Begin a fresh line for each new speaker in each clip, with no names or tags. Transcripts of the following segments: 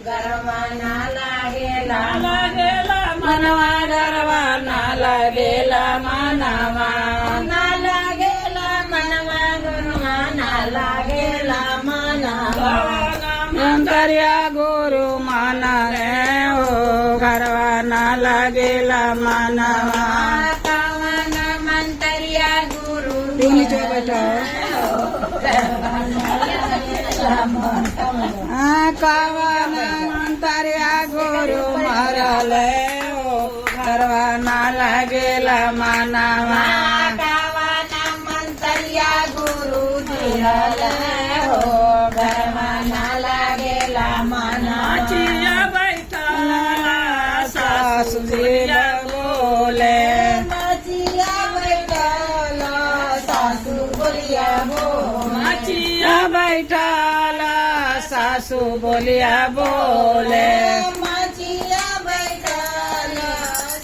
गरवा ना लागेला मनवा गरवा ना लागेला मनवा ना लागेला मनवा गरवा ना लागेला मनवा मंतरिया गुरु माना रे हो गरवा ना लागेला मनवा कावन मंतरिया गुरु नीचे बैठा कावन मंतरिया गुरु मारले हो गरवा ना लागेला मनवा कावन मंतरिया गुरु दिहले हो गरवा ना लागेला मनवा चिया बैठला सासु दिया बोले चिया बैठला सासु बोलिया बोले चिया बैठला सासु बोलिया बोले माचिया बैठला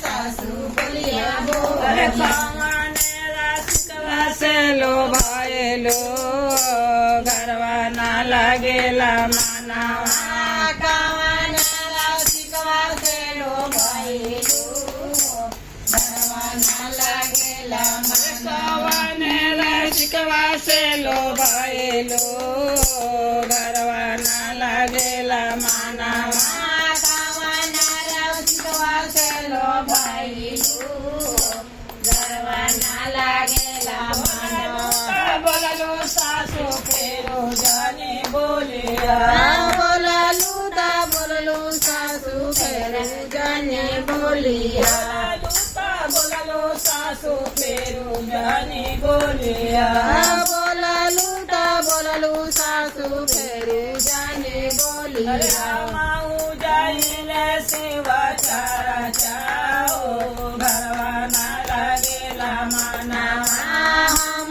सासु बोलिया बोले से लो भाईलो गरवा ना लागेला मनवा कावन सिकवा से लो भाईलो गरवा ना लागेला कावन सिकवा से लो भाईलो गरवा ना लागेला मनवा कावन सिकवा से लो भाईलो गरवा ना लागेला मनवा बोललो सासु फेरो जाने बोलिया बोललू ता बोललो सासु फेरो जाने बोलिया बोललो सासु फेरो जाने बोलिया बोललू ता बोललो सासु फेरो जाने बोलिया माऊ जाइले सेवा चारा चाओ गरवा ना लागेला मनवा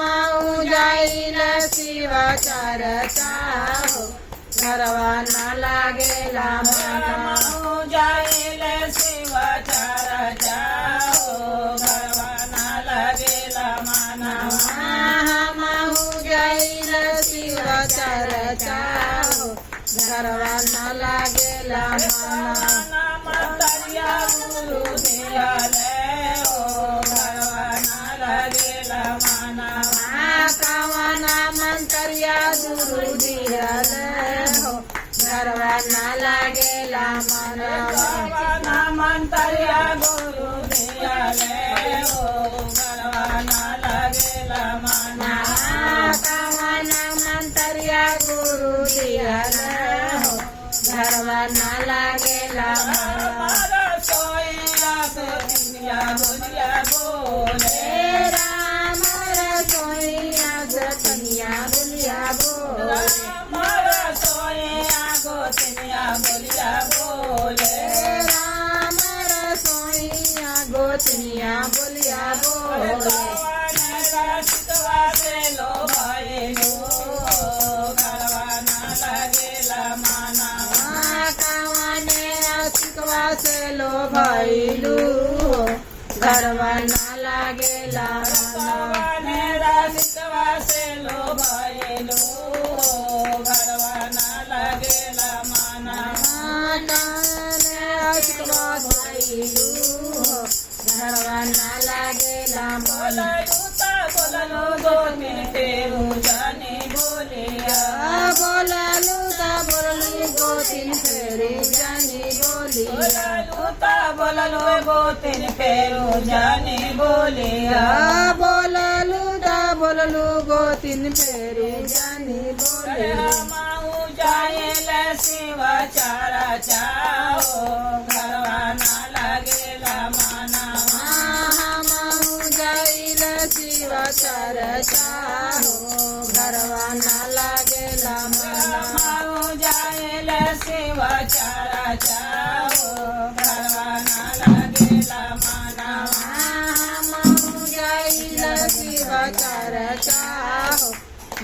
माऊ जाइले सेवा चारा चाओ गरवा ना लागेला मनवा माऊ जाइले सेवा चारा चाओ गरवा ना लागेला मनवा माऊ जाइले सेवा चारा चाओ गरवा ना लागेला मनवा मंतरिया गुरु दिहले हो गरवा ना लागेला मनवा कावन मंतरिया गुरु दिहले हो गरवा ना लागेला मनवा मंतरिया गुरु दिहले हो गरवा ना लागेला मनवा कावन मंतरिया गुरु दिहले हो गरवा ना लागेला मनवा सोया सतिया बोलिया बोले राम सोया सतिया बोलिया बोले सोया गोतिया बोलिया बोले राम सोया गोतिया बोलिया बोले सिकवा से लो भाईलो गरवा ना लागेला मनवा कावन सिकवा से लो भाईलो गरवा ना लागेला मनवा सिकवा से लो भाईलो गरवा ना लागेला मनवा सिकवा भाईलो गरवा ना लागेला मनवा बोललो दो दिन फेरू जाने बोलिया बोललो ता बोललो दो दिन फेरू जाने बोलिया बोललो दो दिन फेरू जाने बोलिया बोललो ता बोललो दो दिन फेरू जाने बोलिया माऊ जाइले सेवा चारा चाओ गरवा ना लागेला मनवा माऊ जाइले सेवा चारा चाओ गरवा ना लागेला मनवा माऊ जाइले सेवा चारा चाओ गरवा ना लागेला मनवा माऊ जाइले सेवा चारा चाओ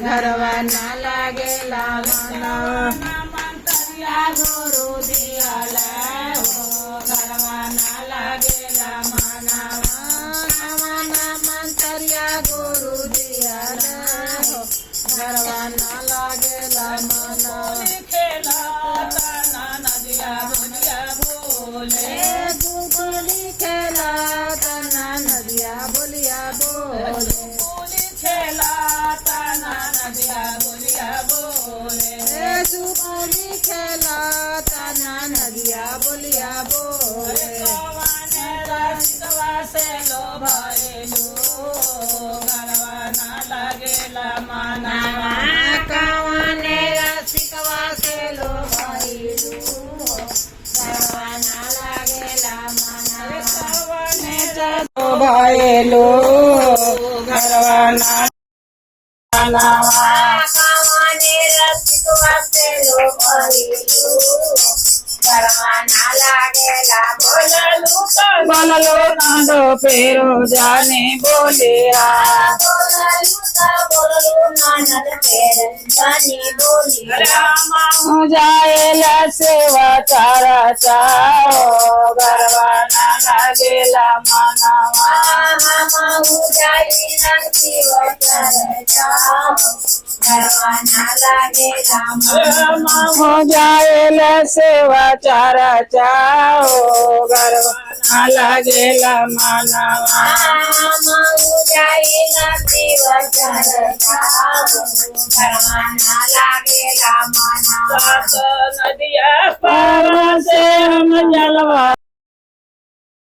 गरवा ना लागेला मनवा मंतरिया गुरु दिहले हो गरवा ना लागेला मनवा मंतरिया गुरु दिहले हो गरवा ना लागेला मनवा खेला खेला तना नदिया बोलिया बोले
कवाने रसिकवा से लो भइलू घरवा ना लागेला मानवा
कवाने रसिकवा से लो भइलू घरवा ना लागेला मनवा
कवाने लो भइलू घरवा ना मानवा
कवाने रसिकवा से लो भइलू घरवा ना लागेला बोललू
बोललो नाडो फेरो जाने बोलिया
बोललू ननद फेर जानी बोलिया
रामा जाएला सेवा चारा चाओ गरबा ना लागेला मानवा हो जाएला सेवा चारा चाओ गरबा ना लागेला मानवा सात नदिया पार से हम जलवा